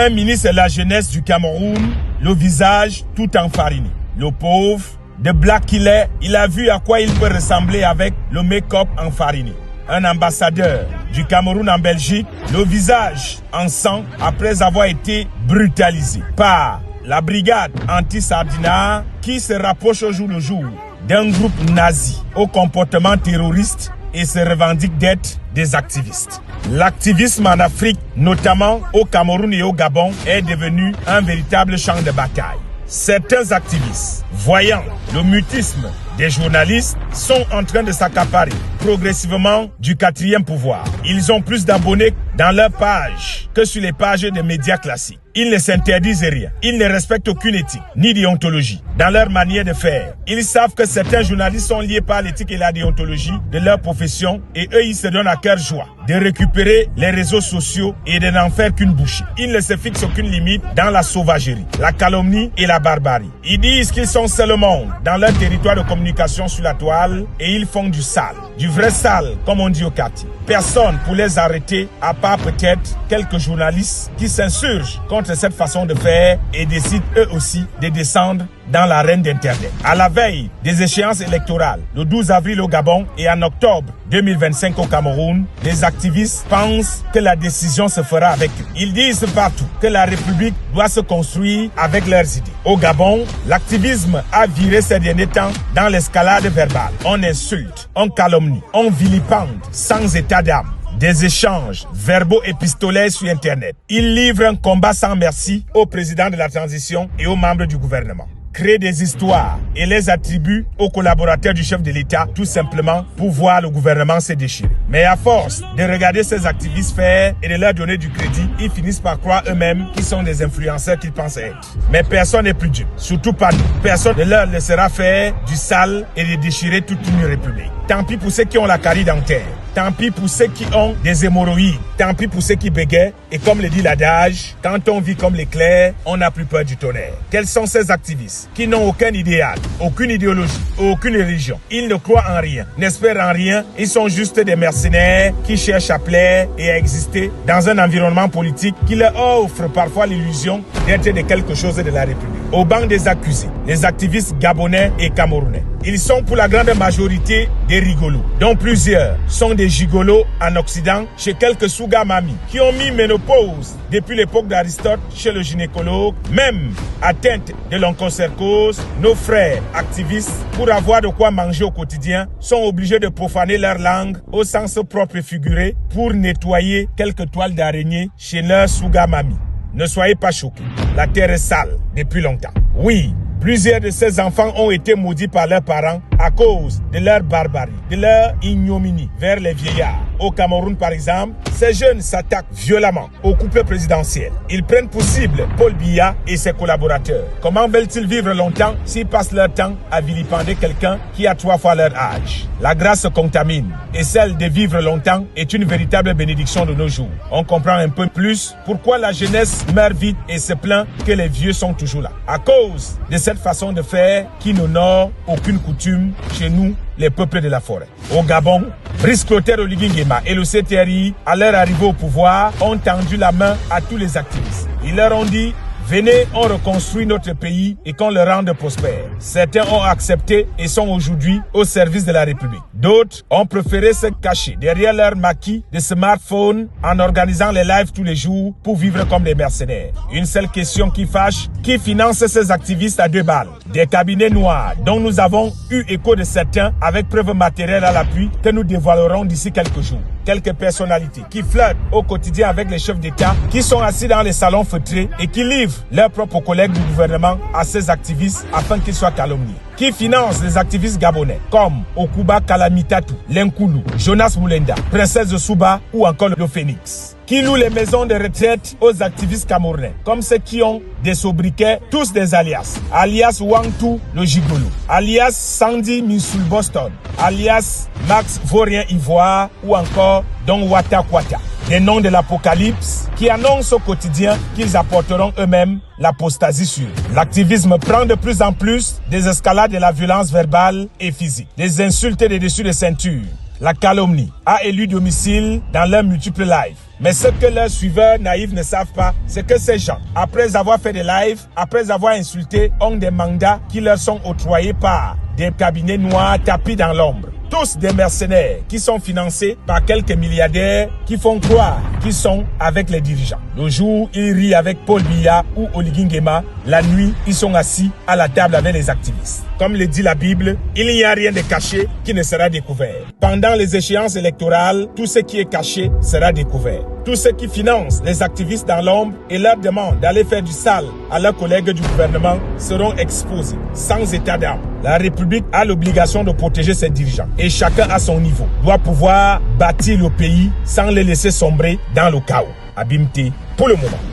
Un ministre de la jeunesse du Cameroun, le visage tout enfariné. Le pauvre, de black qu'il est, il a vu à quoi il peut ressembler avec le make-up enfariné. Un ambassadeur du Cameroun en Belgique, le visage en sang après avoir été brutalisé par la brigade anti-Sardinat qui se rapproche au jour le jour d'un groupe nazi au comportement terroriste et se revendique d'être des activistes. L'activisme en Afrique, notamment au Cameroun et au Gabon, est devenu un véritable champ de bataille. Certains activistes, voyant le mutisme des journalistes, sont en train de s'accaparer progressivement du quatrième pouvoir. Ils ont plus d'abonnés dans leurs pages que sur les pages des médias classiques. Ils ne s'interdisent rien. Ils ne respectent aucune éthique, ni déontologie, dans leur manière de faire. Ils savent que certains journalistes sont liés par l'éthique et la déontologie de leur profession et eux, ils se donnent à cœur joie de récupérer les réseaux sociaux et de n'en faire qu'une bouchée. Ils ne se fixent aucune limite dans la sauvagerie, la calomnie et la barbarie. Ils disent qu'ils sont seuls au monde dans leur territoire de communication sur la toile et ils font du sale, du vrai sale, comme on dit au quartier. Personne pour les arrêter, à part peut-être quelques journalistes qui s'insurgent contre cette façon de faire et décident eux aussi de descendre dans l'arène d'Internet. À la veille des échéances électorales, le 12 avril au Gabon et en octobre 2025 au Cameroun, les activistes pensent que la décision se fera avec eux. Ils disent partout que la République doit se construire avec leurs idées. Au Gabon, l'activisme a viré ces derniers temps dans l'escalade verbale. On insulte, on calomnie, on vilipende sans état d'âme. Des échanges verbaux épistolaires sur Internet. Ils livrent un combat sans merci au président de la transition et aux membres du gouvernement. Créent des histoires et les attribuent aux collaborateurs du chef de l'État, tout simplement pour voir le gouvernement se déchirer. Mais à force de regarder ces activistes faire et de leur donner du crédit, ils finissent par croire eux-mêmes qu'ils sont des influenceurs qu'ils pensent être. Mais personne n'est plus Dieu, surtout pas nous. Personne ne leur laissera faire du sale et de déchirer toute une république. Tant pis pour ceux qui ont la carie dentaire. Tant pis pour ceux qui ont des hémorroïdes. Tant pis pour ceux qui bégayent. Et comme le dit l'adage, quand on vit comme l'éclair, on n'a plus peur du tonnerre. Quels sont ces activistes qui n'ont aucun idéal, aucune idéologie, aucune religion? Ils ne croient en rien, n'espèrent en rien. Ils sont juste des mercenaires qui cherchent à plaire et à exister dans un environnement politique qui leur offre parfois l'illusion d'être de quelque chose de la République. Au banc des accusés, les activistes gabonais et camerounais. Ils sont pour la grande majorité des rigolos, dont plusieurs sont des gigolos en Occident chez quelques Souga-Mami qui ont mis ménopause depuis l'époque d'Aristote chez le gynécologue, même atteinte de l'onchocercose. Nos frères activistes, pour avoir de quoi manger au quotidien, sont obligés de profaner leur langue au sens propre et figuré pour nettoyer quelques toiles d'araignée chez leur Souga-Mami. Ne soyez pas choqués, la terre est sale depuis longtemps. Oui, plusieurs de ces enfants ont été maudits par leurs parents à cause de leur barbarie, de leur ignominie vers les vieillards. Au Cameroun, par exemple, ces jeunes s'attaquent violemment au couple présidentiel. Ils prennent pour cible Paul Biya et ses collaborateurs. Comment veulent-ils vivre longtemps s'ils passent leur temps à vilipender quelqu'un qui a 3 fois leur âge? La grâce se contamine et celle de vivre longtemps est une véritable bénédiction de nos jours. On comprend un peu plus pourquoi la jeunesse meurt vite et se plaint que les vieux sont toujours là. À cause de cette façon de faire qui n'honore aucune coutume chez nous, les peuples de la forêt. Au Gabon, Brice Clotaire Oligui Nguema et le CTRI, à leur arrivée au pouvoir, ont tendu la main à tous les activistes. Ils leur ont dit: venez, on reconstruit notre pays et qu'on le rende prospère. Certains ont accepté et sont aujourd'hui au service de la République. D'autres ont préféré se cacher derrière leur maquis de smartphone en organisant les lives tous les jours pour vivre comme des mercenaires. Une seule question qui fâche: qui finance ces activistes à 2 balles? Des cabinets noirs dont nous avons eu écho de certains avec preuves matérielles à l'appui que nous dévoilerons d'ici quelques jours. Quelques personnalités qui flirtent au quotidien avec les chefs d'État, qui sont assis dans les salons feutrés et qui livrent leurs propres collègues du gouvernement à ces activistes afin qu'ils soient calomniés. Qui finance les activistes gabonais comme Okuba Kalamitatu, Lenkoulou, Jonas Moulenda, Princesse de Souba ou encore le Phoenix. Qui loue les maisons de retraite aux activistes camerounais, comme ceux qui ont des sobriquets, tous des alias. Alias Wangtou le gigolo, alias Sandy Missoul Boston, alias Max Vaurien Ivoire ou encore Don Wata Kwata. Des noms de l'apocalypse qui annoncent au quotidien qu'ils apporteront eux-mêmes l'apostasie sûre. L'activisme prend de plus en plus des escalades de la violence verbale et physique, des insultes et des dessus de ceinture. La calomnie a élu domicile dans leurs multiples lives. Mais ce que leurs suiveurs naïfs ne savent pas, c'est que ces gens, après avoir fait des lives, après avoir insulté, ont des mandats qui leur sont octroyés par des cabinets noirs tapis dans l'ombre. Tous des mercenaires qui sont financés par quelques milliardaires qui font croire qu'ils sont avec les dirigeants. Le jour, ils rient avec Paul Biya ou Oligui Nguema. La nuit, ils sont assis à la table avec les activistes. Comme le dit la Bible, il n'y a rien de caché qui ne sera découvert. Pendant les échéances électorales, tout ce qui est caché sera découvert. Tous ceux qui financent les activistes dans l'ombre et leur demandent d'aller faire du sale à leurs collègues du gouvernement seront exposés, sans état d'âme. La République a l'obligation de protéger ses dirigeants et chacun à son niveau doit pouvoir bâtir le pays sans les laisser sombrer dans le chaos. Abimté pour le moment.